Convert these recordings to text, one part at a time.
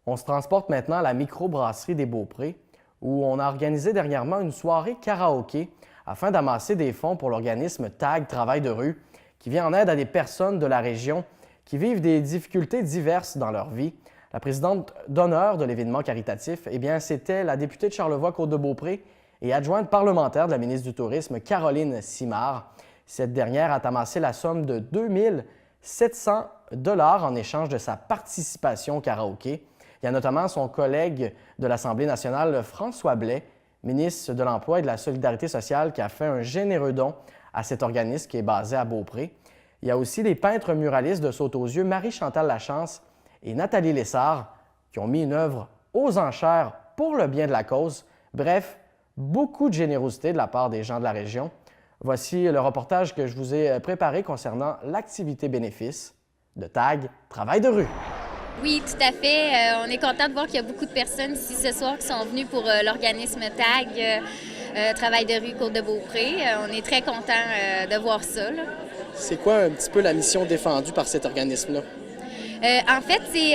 On se transporte maintenant à la microbrasserie des Beauprés, où on a organisé dernièrement une soirée karaoké afin d'amasser des fonds pour l'organisme TAG Travail de rue, qui vient en aide à des personnes de la région qui vivent des difficultés diverses dans leur vie. La présidente d'honneur de l'événement caritatif, c'était la députée de Charlevoix-Côte-de-Beaupré et adjointe parlementaire de la ministre du Tourisme, Caroline Simard. Cette dernière a amassé la somme de 2 700 $ en échange de sa participation au karaoké. Il y a notamment son collègue de l'Assemblée nationale, François Blais, ministre de l'Emploi et de la Solidarité sociale, qui a fait un généreux don à cet organisme qui est basé à Beaupré. Il y a aussi les peintres muralistes de Saute-aux-Yeux, Marie-Chantal Lachance et Nathalie Lessard, qui ont mis une œuvre aux enchères pour le bien de la cause. Bref, beaucoup de générosité de la part des gens de la région. Voici le reportage que je vous ai préparé concernant l'activité bénéfice de TAG Travail de rue. Oui, tout à fait. On est content de voir qu'il y a beaucoup de personnes ici ce soir qui sont venues pour l'organisme TAG Travail de rue Côte-de-Beaupré. On est très content de voir ça, là. C'est quoi un petit peu la mission défendue par cet organisme-là? En fait, c'est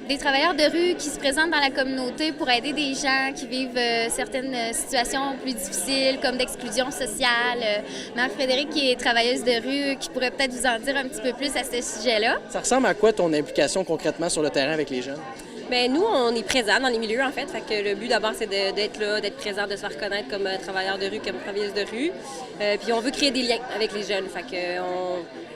des travailleurs de rue qui se présentent dans la communauté pour aider des gens qui vivent certaines situations plus difficiles, comme d'exclusion sociale. Marie-Frédérique, qui est travailleuse de rue, qui pourrait peut-être vous en dire un petit peu plus à ce sujet-là. Ça ressemble à quoi ton implication concrètement sur le terrain avec les jeunes? Bien, nous, on est présents dans les milieux, en fait. Fait que le but, d'abord, c'est d'être là, d'être présent, de se faire reconnaître comme travailleur de rue, comme travailleuse de rue. Puis on veut créer des liens avec les jeunes. Fait que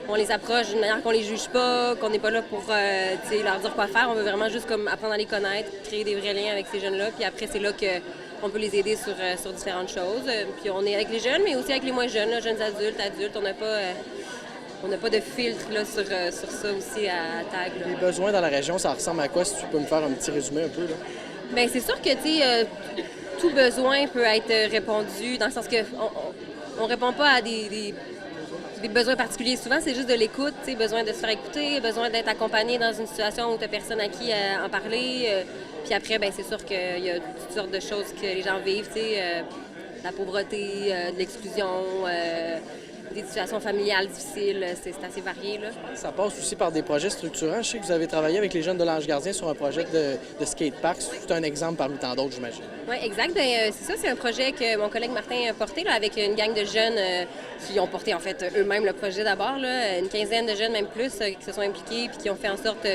on les approche d'une manière qu'on les juge pas, qu'on n'est pas là pour leur dire quoi faire. On veut vraiment juste comme apprendre à les connaître, créer des vrais liens avec ces jeunes-là. Puis après, c'est là qu'on peut les aider sur différentes choses. Puis on est avec les jeunes, mais aussi avec les moins jeunes, là, jeunes adultes. On n'a pas de filtre là, sur ça aussi à TAG. Là. Les besoins dans la région, ça ressemble à quoi? Si tu peux me faire un petit résumé un peu, là? Bien, c'est sûr que, tout besoin peut être répondu, dans le sens qu'on ne répond pas à des besoins particuliers. Souvent, c'est juste de l'écoute, besoin de se faire écouter, besoin d'être accompagné dans une situation où tu n'as personne à qui en parler. Puis après, bien, c'est sûr qu'il y a toutes sortes de choses que les gens vivent, la pauvreté, de l'exclusion, des situations familiales difficiles, c'est assez varié, là. Ça passe aussi par des projets structurants. Je sais que vous avez travaillé avec les jeunes de l'Ange Gardien sur un projet de skatepark. C'est un exemple parmi tant d'autres, j'imagine. Oui, exact. Bien, c'est ça, c'est un projet que mon collègue Martin a porté là, avec une gang de jeunes qui ont porté en fait eux-mêmes le projet d'abord. Là, une quinzaine de jeunes, même plus, qui se sont impliqués puis qui ont fait en sorte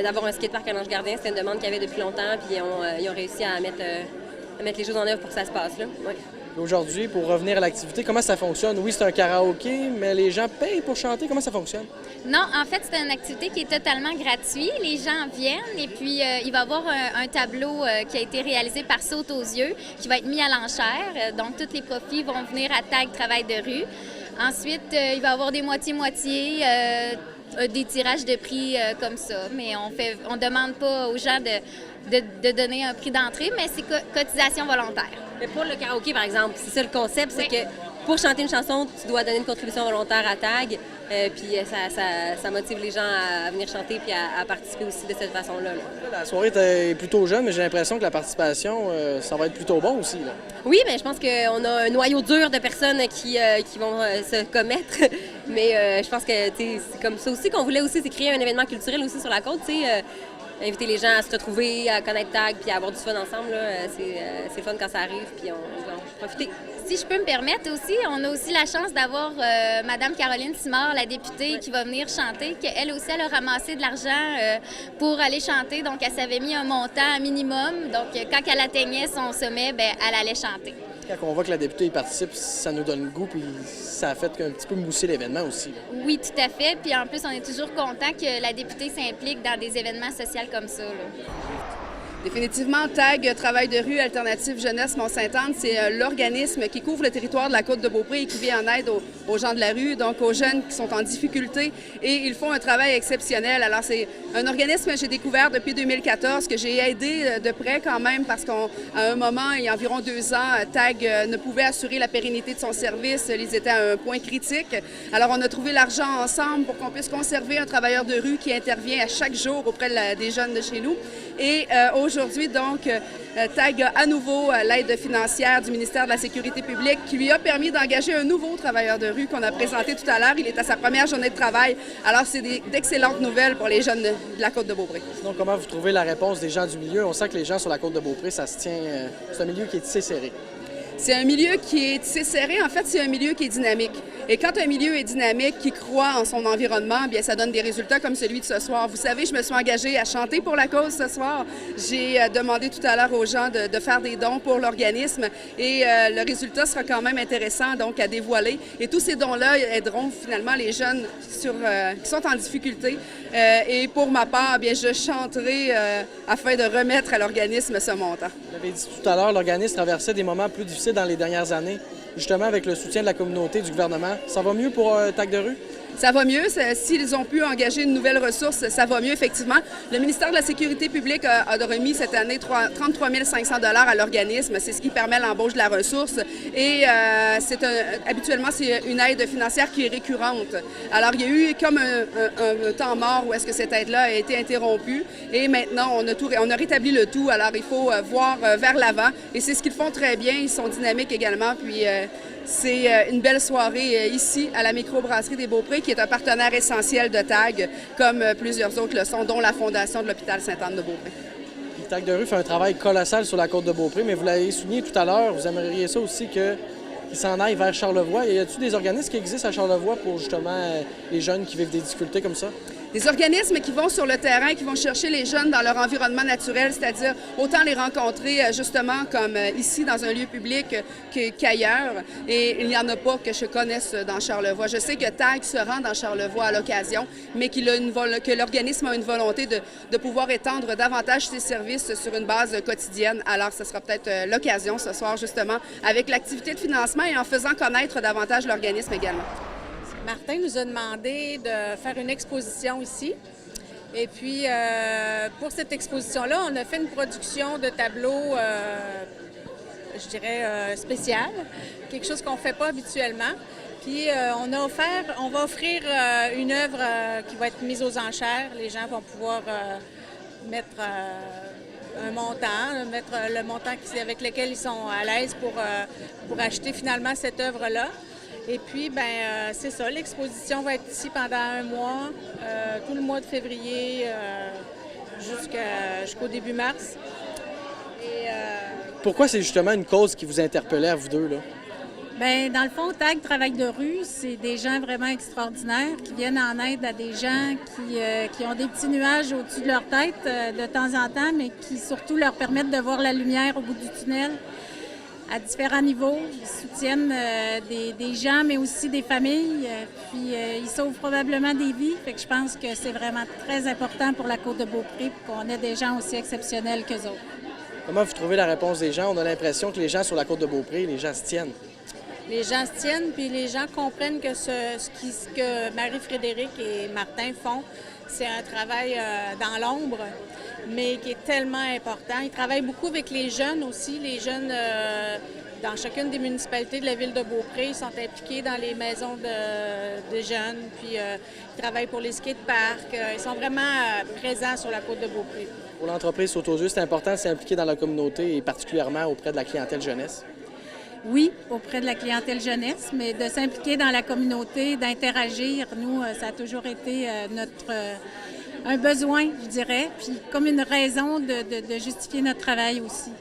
d'avoir un skatepark à l'Ange Gardien. C'était une demande qu'il y avait depuis longtemps, puis ils ont réussi à mettre les choses en œuvre pour que ça se passe, là. Ouais. Aujourd'hui, pour revenir à l'activité, comment ça fonctionne? Oui, c'est un karaoké, mais les gens payent pour chanter. Comment ça fonctionne? Non, en fait, c'est une activité qui est totalement gratuite. Les gens viennent et puis il va y avoir un tableau qui a été réalisé par Saute-aux-Yeux qui va être mis à l'enchère. Donc, tous les profits vont venir à TAG Travail de rue. Ensuite, il va y avoir des moitiés-moitiés, des tirages de prix comme ça. Mais on demande pas aux gens de donner un prix d'entrée, mais c'est cotisation volontaire. Mais pour le karaoké, par exemple, c'est ça le concept, c'est que pour chanter une chanson, tu dois donner une contribution volontaire à TAG, puis ça motive les gens à venir chanter puis à participer aussi de cette façon-là. La soirée est plutôt jeune, mais j'ai l'impression que la participation, ça va être plutôt bon aussi, là. Oui, mais je pense qu'on a un noyau dur de personnes qui vont se commettre, mais je pense que c'est comme ça aussi qu'on voulait aussi, c'est créer un événement culturel aussi sur la côte, inviter les gens à se retrouver, à connaître TAG, puis à avoir du fun ensemble. C'est fun quand ça arrive, puis on va en profiter. Si je peux me permettre aussi, on a aussi la chance d'avoir Mme Caroline Simard, la députée, qui va venir chanter, qu'elle aussi, elle a ramassé de l'argent pour aller chanter. Donc, elle s'avait mis un montant minimum. Donc, quand elle atteignait son sommet, bien, elle allait chanter. Quand on voit que la députée y participe, ça nous donne le goût, puis ça a fait un petit peu mousser l'événement aussi, là. Oui, tout à fait. Puis en plus, on est toujours content que la députée s'implique dans des événements sociaux comme ça, là. Définitivement, TAG Travail de rue Alternative Jeunesse Mont-Sainte-Anne, c'est l'organisme qui couvre le territoire de la Côte-de-Beaupré et qui vient en aide aux gens de la rue, donc aux jeunes qui sont en difficulté. Et ils font un travail exceptionnel. Alors, c'est un organisme que j'ai découvert depuis 2014, que j'ai aidé de près quand même, parce qu'à un moment, il y a environ 2 ans, TAG ne pouvait assurer la pérennité de son service. Ils étaient à un point critique. Alors, on a trouvé l'argent ensemble pour qu'on puisse conserver un travailleur de rue qui intervient à chaque jour auprès des jeunes de chez nous. Et aujourd'hui, donc, TAG a à nouveau l'aide financière du ministère de la Sécurité publique qui lui a permis d'engager un nouveau travailleur de rue qu'on a présenté tout à l'heure. Il est à sa première journée de travail. Alors, c'est d'excellentes nouvelles pour les jeunes de la Côte-de-Beaupré. Donc, comment vous trouvez la réponse des gens du milieu? On sait que les gens sur la Côte-de-Beaupré, ça se tient... c'est un milieu qui est tissé serré. C'est un milieu qui est tissé serré. En fait, c'est un milieu qui est dynamique. Et quand un milieu est dynamique, qui croit en son environnement, bien, ça donne des résultats comme celui de ce soir. Vous savez, je me suis engagée à chanter pour la cause ce soir. J'ai demandé tout à l'heure aux gens de faire des dons pour l'organisme et le résultat sera quand même intéressant donc à dévoiler. Et tous ces dons-là aideront finalement les jeunes qui sont en difficulté. Et pour ma part, bien, je chanterai afin de remettre à l'organisme ce montant. Vous l'avez dit tout à l'heure, l'organisme traversait des moments plus difficiles dans les dernières années, justement avec le soutien de la communauté, du gouvernement. Ça va mieux pour TAG de rue? Ça va mieux. S'ils ont pu engager une nouvelle ressource, ça va mieux, effectivement. Le ministère de la Sécurité publique a remis cette année 33 500 $ à l'organisme. C'est ce qui permet l'embauche de la ressource. Et habituellement, c'est une aide financière qui est récurrente. Alors, il y a eu comme un temps mort où est-ce que cette aide-là a été interrompue. Et maintenant, on a rétabli le tout. Alors, il faut voir vers l'avant. Et c'est ce qu'ils font très bien. Ils sont dynamiques également. Puis, c'est une belle soirée ici, à la microbrasserie des Beaupré, qui est un partenaire essentiel de TAG, comme plusieurs autres le sont, dont la Fondation de l'hôpital Sainte-Anne-de-Beaupré. TAG de rue fait un travail colossal sur la côte de Beaupré, mais vous l'avez souligné tout à l'heure, vous aimeriez ça aussi qu'il s'en aille vers Charlevoix. Y a-t-il des organismes qui existent à Charlevoix pour justement les jeunes qui vivent des difficultés comme ça? Des organismes qui vont sur le terrain, qui vont chercher les jeunes dans leur environnement naturel, c'est-à-dire autant les rencontrer justement comme ici dans un lieu public qu'ailleurs. Et il n'y en a pas que je connaisse dans Charlevoix. Je sais que TAG se rend dans Charlevoix à l'occasion, mais que l'organisme a une volonté de pouvoir étendre davantage ses services sur une base quotidienne. Alors, ce sera peut-être l'occasion ce soir, justement, avec l'activité de financement et en faisant connaître davantage l'organisme également. Martin nous a demandé de faire une exposition ici. Et puis, pour cette exposition-là, on a fait une production de tableaux, je dirais, spécial, quelque chose qu'on ne fait pas habituellement. Puis, on va offrir une œuvre qui va être mise aux enchères. Les gens vont pouvoir mettre un montant, mettre le montant avec lequel ils sont à l'aise pour acheter finalement cette œuvre-là. Et puis, c'est ça, l'exposition va être ici pendant un mois, tout le mois de février jusqu'au début mars. Pourquoi c'est justement une cause qui vous interpellait à vous deux, là? Bien, dans le fond, TAG Travail de rue, c'est des gens vraiment extraordinaires qui viennent en aide à des gens qui ont des petits nuages au-dessus de leur tête de temps en temps, mais qui surtout leur permettent de voir la lumière au bout du tunnel. À différents niveaux. Ils soutiennent des gens, mais aussi des familles. Puis ils sauvent probablement des vies. Fait que je pense que c'est vraiment très important pour la Côte-de-Beaupré qu'on ait des gens aussi exceptionnels qu'eux autres. Comment vous trouvez la réponse des gens? On a l'impression que les gens sur la Côte-de-Beaupré, les gens se tiennent. Les gens se tiennent, puis les gens comprennent que ce que Marie-Frédéric et Martin font, c'est un travail dans l'ombre, mais qui est tellement important. Ils travaillent beaucoup avec les jeunes aussi. Les jeunes, dans chacune des municipalités de la ville de Beaupré, ils sont impliqués dans les maisons de jeunes, puis ils travaillent pour les skateparks. Ils sont vraiment présents sur la côte de Beaupré. Pour l'entreprise Saute aux yeux, c'est important de s'impliquer dans la communauté et particulièrement auprès de la clientèle jeunesse. Oui, auprès de la clientèle jeunesse, mais de s'impliquer dans la communauté, d'interagir. Nous, ça a toujours été un besoin, je dirais, puis comme une raison de justifier notre travail aussi.